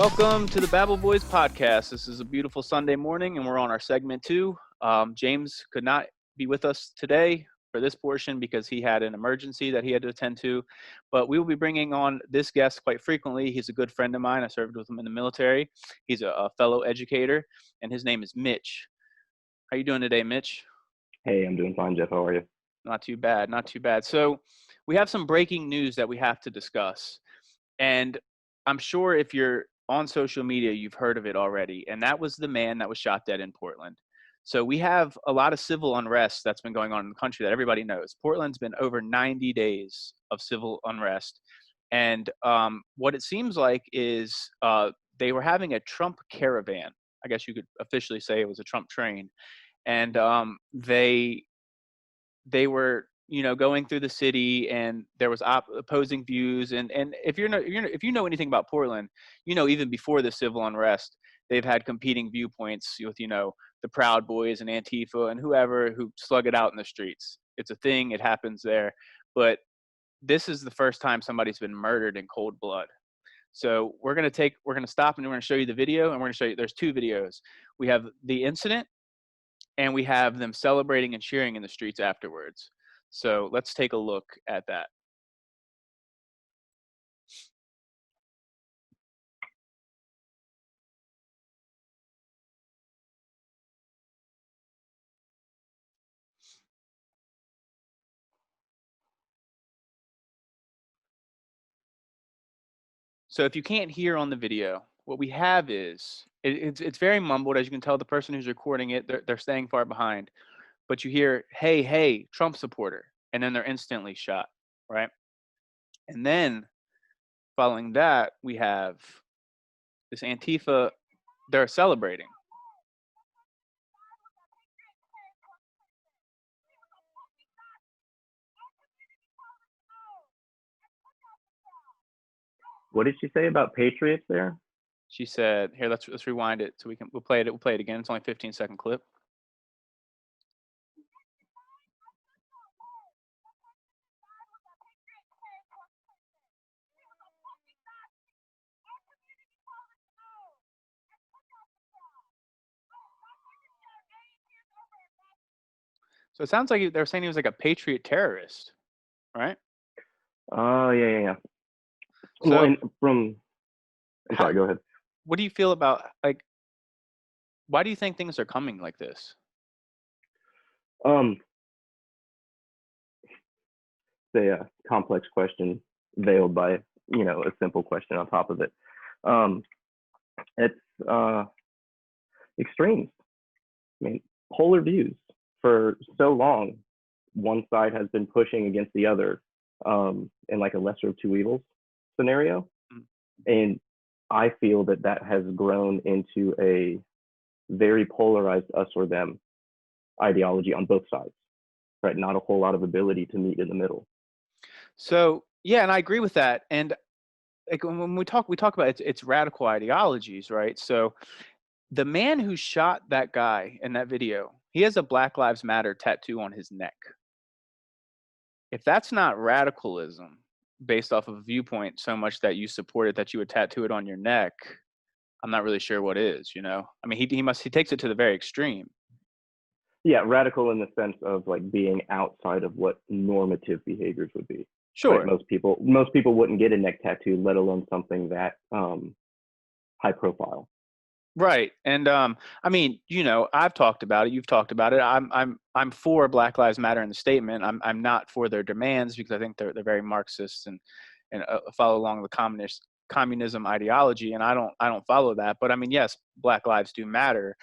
Welcome to the Babble Boys podcast. This is a beautiful Sunday morning, and we're on our segment 2. James could not be with us today for this portion because he had an emergency that he had to attend to. But we will be bringing on this guest quite frequently. He's a good friend of mine. I served with him in the military. He's a fellow educator, and his name is Mitch. How you doing today, Mitch? Hey, I'm doing fine, Jeff. How are you? Not too bad, not too bad. So we have some breaking news that we have to discuss. And I'm sure if you're on social media, you've heard of it already. And that was the man that was shot dead in Portland. So we have a lot of civil unrest that's been going on in the country that everybody knows. Portland's been over 90 days of civil unrest. And what it seems like is they were having a Trump caravan. I guess you could officially say it was a Trump train. And they were going through the city, and there was opposing views, and if if you know anything about Portland, even before the civil unrest, they've had competing viewpoints with the Proud Boys and Antifa and whoever who slug it out in the streets. It's a thing, it happens there. But this is the first time somebody's been murdered in cold blood. So we're going to stop, and we're going to show you the video, and we're going to show you there's two videos. We have the incident, and we have them celebrating and cheering in the streets afterwards. So let's take a look at that. So if you can't hear on the video, what we have is, it's very mumbled. As you can tell, the person who's recording it, they're staying far behind. But you hear, hey, hey, Trump supporter. And then they're instantly shot, right? And then following that, we have this Antifa, they're celebrating. What did she say about patriots there? She said, here, let's rewind it so we'll play it again. It's only a 15-second clip. So it sounds like they're saying he was like a patriot terrorist, right? Oh, yeah. So, well, I'm sorry, go ahead. What do you feel about, like, why do you think things are coming like this? It's a complex question veiled by, a simple question on top of it. It's extremes. I mean, polar views. For so long, one side has been pushing against the other in like a lesser of two evils scenario. And I feel that has grown into a very polarized us or them ideology on both sides, right? Not a whole lot of ability to meet in the middle. So, yeah, and I agree with that. And like when we talk about it's radical ideologies, right? So the man who shot that guy in that video, he has a Black Lives Matter tattoo on his neck. If that's not radicalism based off of a viewpoint so much that you support it, that you would tattoo it on your neck, I'm not really sure what is, I mean, he takes it to the very extreme. Yeah, radical in the sense of like being outside of what normative behaviors would be. Sure. Right? Most people wouldn't get a neck tattoo, let alone something that high profile. Right. And I mean, I've talked about it, you've talked about it. I'm for Black Lives Matter in the statement. I'm not for their demands because I think they're very Marxist and follow along the communism ideology, and I don't follow that. But I mean, yes, Black lives do matter.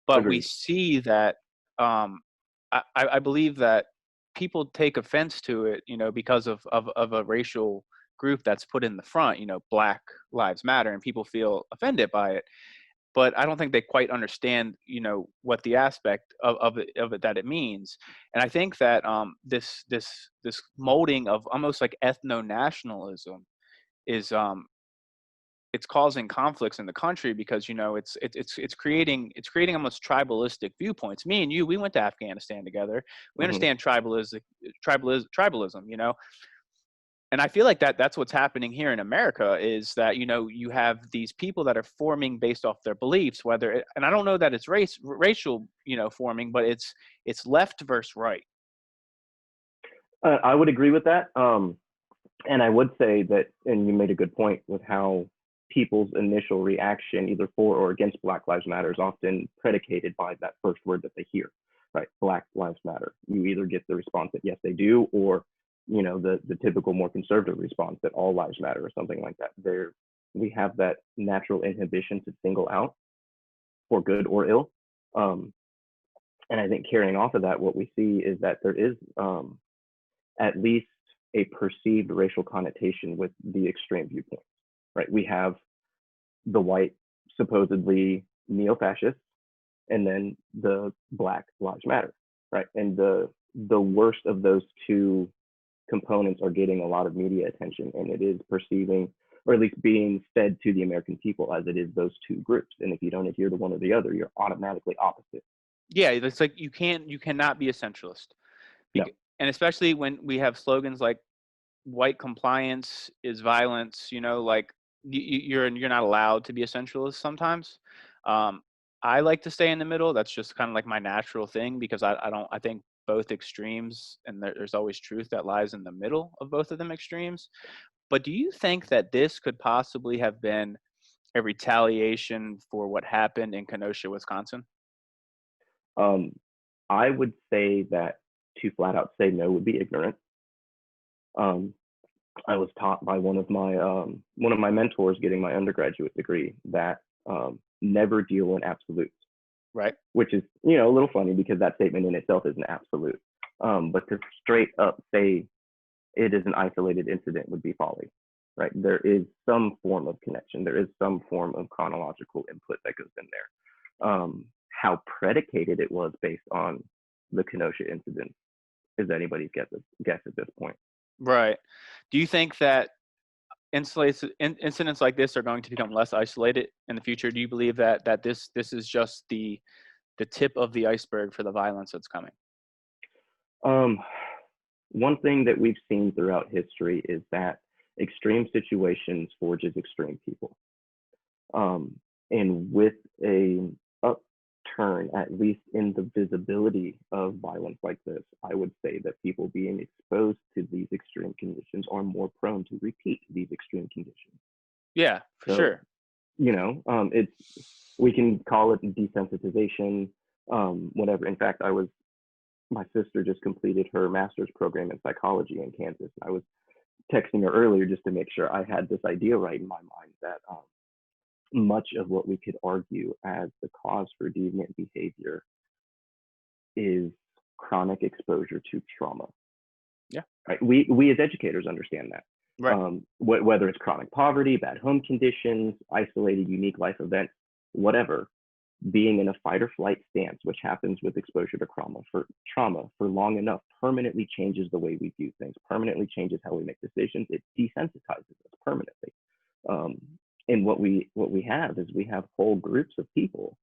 But Agreed. We see that I believe that people take offense to it, because of a racial group that's put in the front, Black Lives Matter, and people feel offended by it. But I don't think they quite understand, what the aspect of it that it means. And I think that this molding of almost like ethno-nationalism is it's causing conflicts in the country because it's creating almost tribalistic viewpoints. Me and you, we went to Afghanistan together. We understand tribalism. And I feel like that's what's happening here in America is that, you have these people that are forming based off their beliefs, and I don't know that it's racial, forming, but it's left versus right. I would agree with that. And I would say that, and you made a good point with how people's initial reaction, either for or against Black Lives Matter, is often predicated by that first word that they hear, right? Black Lives Matter. You either get the response that yes, they do, or the typical more conservative response that all lives matter or something like that. We have that natural inhibition to single out for good or ill. And I think carrying off of that, what we see is that there is at least a perceived racial connotation with the extreme viewpoint, right? We have the white, supposedly neo-fascists, and then the Black Lives Matter, right? And the worst of those two components are getting a lot of media attention, and it is perceiving, or at least being fed to the American people as it is those two groups. And if you don't adhere to one or the other, you're automatically opposite. Yeah, it's like you cannot be a centralist, No. and especially when we have slogans like "white compliance is violence." Like you're not allowed to be a centralist sometimes. Um, I like to stay in the middle. That's just kind of like my natural thing because I think both extremes, and there's always truth that lies in the middle of both of them extremes. But do you think that this could possibly have been a retaliation for what happened in Kenosha, Wisconsin? Um, I would say that to flat out say no would be ignorant. Um, I was taught by one of my mentors getting my undergraduate degree that never deal in absolutes, Right. which is a little funny because that statement in itself is an absolute. But to straight up say it is an isolated incident would be folly, right? There is some form of connection. There is some form of chronological input that goes in there. How predicated it was based on the Kenosha incident is anybody's guess at this point. Right. Do you think that incidents like this are going to become less isolated in the future? Do you believe that this is just the tip of the iceberg for the violence that's coming? Um, One thing that we've seen throughout history is that extreme situations forges extreme people. And with a upturn, at least in the visibility of violence like this, I would say that people being exposed to these extreme conditions are more prone to repeat these extreme conditions. Yeah, for So, sure. it's we can call it desensitization, whatever. In fact, my sister just completed her master's program in psychology in Kansas. I was texting her earlier just to make sure I had this idea right in my mind that much of what we could argue as the cause for deviant behavior is chronic exposure to trauma. Yeah. Right? We as educators understand that. Right. Whether it's chronic poverty, bad home conditions, isolated unique life events, whatever, being in a fight or flight stance, which happens with exposure to trauma for long enough, permanently changes the way we view things, permanently changes how we make decisions. It desensitizes us permanently. Um, and what we have is we have whole groups of people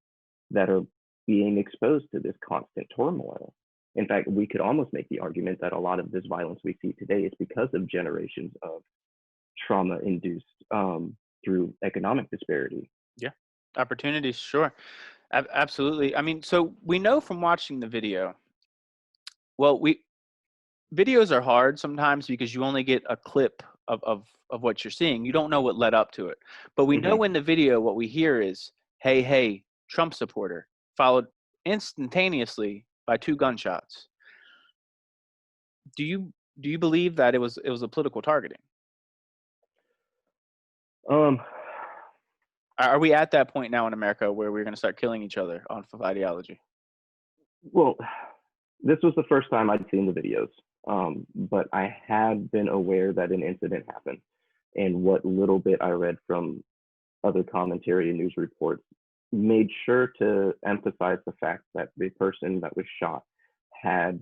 that are being exposed to this constant turmoil. In fact, we could almost make the argument that a lot of this violence we see today is because of generations of trauma induced through economic disparity. Yeah. Opportunities, sure. Absolutely. I mean, so we know from watching the video. Well, we videos are hard sometimes because you only get a clip of what you're seeing. You don't know what led up to it. But we Mm-hmm. know in the video what we hear is, "Hey, hey, Trump supporter," followed instantaneously by two gunshots. Do you believe that it was a political targeting? Um, Are we at that point now in America where we're going to start killing each other on of ideology? well, this was the first time I'd seen the videos, but I had been aware that an incident happened. And what little bit I read from other commentary and news reports made sure to emphasize the fact that the person that was shot had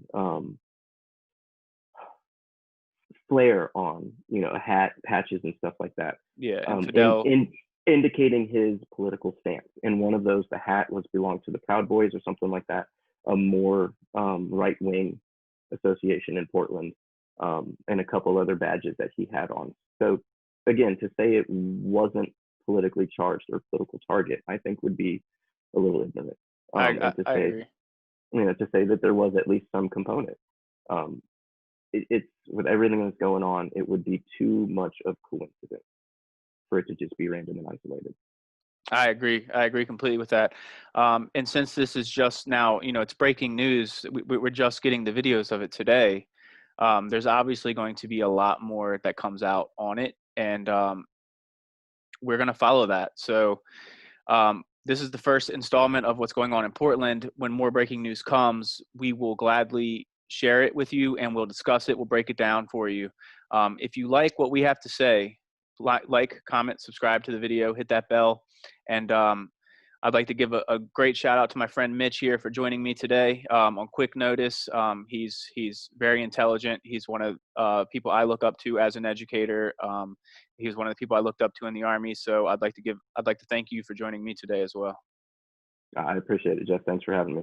flair on, a hat, patches, and stuff like that, Yeah, in, infidel. in indicating his political stance. And one of those, the hat was belonged to the Proud Boys or something like that, a more right wing association in Portland. and a couple other badges that he had on. So again, to say it wasn't politically charged or political target, I think would be a little ignorant. And I agree. to say that there was at least some component. Um, it's with everything that's going on, it would be too much of coincidence for it to just be random and isolated. I agree. I agree completely with that. And since this is just now, it's breaking news. We're just getting the videos of it today. There's obviously going to be a lot more that comes out on it, and we're going to follow that. So this is the first installment of what's going on in Portland. When more breaking news comes, we will gladly share it with you, and we'll discuss it. We'll break it down for you. If you like what we have to say, like, comment, subscribe to the video, hit that bell. And I'd like to give a great shout out to my friend Mitch here for joining me today on quick notice. He's very intelligent. He's one of people I look up to as an educator. He was one of the people I looked up to in the Army. So I'd like to thank you for joining me today as well. I appreciate it, Jeff. Thanks for having me.